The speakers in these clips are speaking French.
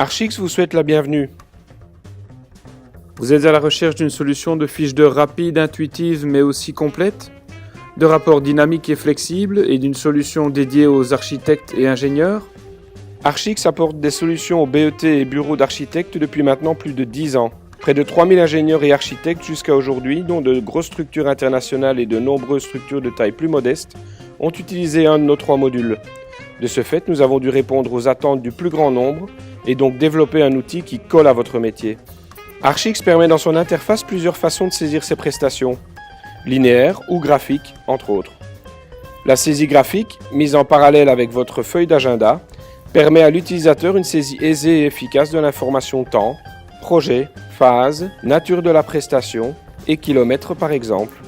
Archix vous souhaite la bienvenue. Vous êtes à la recherche d'une solution de fiche d'heure rapide, intuitive mais aussi complète, de rapports dynamiques et flexibles et d'une solution dédiée aux architectes et ingénieurs? Archix apporte des solutions aux BET et bureaux d'architectes depuis maintenant plus de 10 ans. Près de 3000 ingénieurs et architectes jusqu'à aujourd'hui, dont de grosses structures internationales et de nombreuses structures de taille plus modeste, ont utilisé un de nos 3 modules. De ce fait, nous avons dû répondre aux attentes du plus grand nombre et donc développer un outil qui colle à votre métier. Archix permet dans son interface plusieurs façons de saisir ses prestations, linéaires ou graphiques, entre autres. La saisie graphique, mise en parallèle avec votre feuille d'agenda, permet à l'utilisateur une saisie aisée et efficace de l'information temps, projet, phase, nature de la prestation et kilomètres par exemple.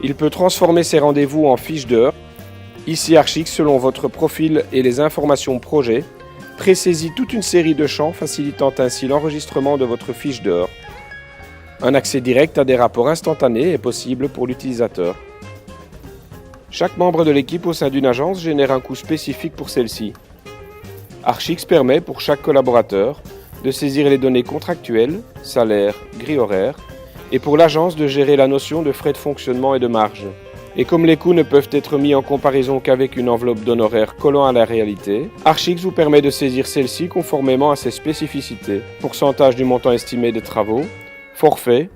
Il peut transformer ses rendez-vous en fiches d'heure. Ici Archix, selon votre profil et les informations projet, présaisit toute une série de champs facilitant ainsi l'enregistrement de votre fiche d'heure. Un accès direct à des rapports instantanés est possible pour l'utilisateur. Chaque membre de l'équipe au sein d'une agence génère un coût spécifique pour celle-ci. Archix permet pour chaque collaborateur de saisir les données contractuelles, salaire, grille horaire, et pour l'agence de gérer la notion de frais de fonctionnement et de marge. Et comme les coûts ne peuvent être mis en comparaison qu'avec une enveloppe d'honoraires collant à la réalité, Archix vous permet de saisir celle-ci conformément à ses spécificités, pourcentage du montant estimé des travaux, forfait,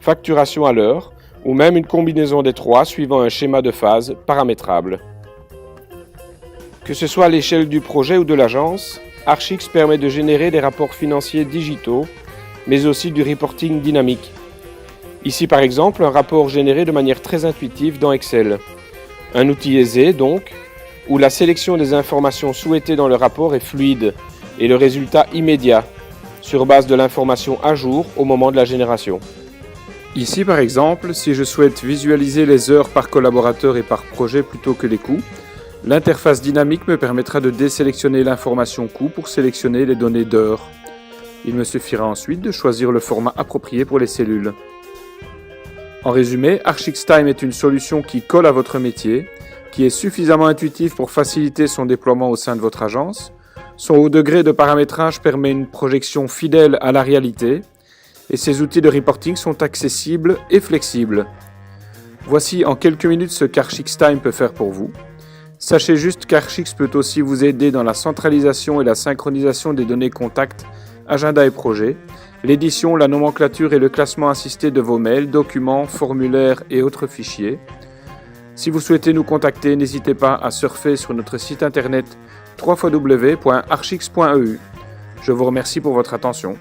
facturation à l'heure, ou même une combinaison des 3 suivant un schéma de phase paramétrable. Que ce soit à l'échelle du projet ou de l'agence, Archix permet de générer des rapports financiers digitaux, mais aussi du reporting dynamique. Ici par exemple, un rapport généré de manière très intuitive dans Excel. Un outil aisé donc, où la sélection des informations souhaitées dans le rapport est fluide et le résultat immédiat, sur base de l'information à jour au moment de la génération. Ici par exemple, si je souhaite visualiser les heures par collaborateur et par projet plutôt que les coûts, l'interface dynamique me permettra de désélectionner l'information coût pour sélectionner les données d'heures. Il me suffira ensuite de choisir le format approprié pour les cellules. En résumé, Archix Time est une solution qui colle à votre métier, qui est suffisamment intuitive pour faciliter son déploiement au sein de votre agence. Son haut degré de paramétrage permet une projection fidèle à la réalité et ses outils de reporting sont accessibles et flexibles. Voici en quelques minutes ce qu'Archix Time peut faire pour vous. Sachez juste qu'Archix peut aussi vous aider dans la centralisation et la synchronisation des données contacts, agenda et projets, l'édition, la nomenclature et le classement assisté de vos mails, documents, formulaires et autres fichiers. Si vous souhaitez nous contacter, n'hésitez pas à surfer sur notre site internet www.archix.eu. Je vous remercie pour votre attention.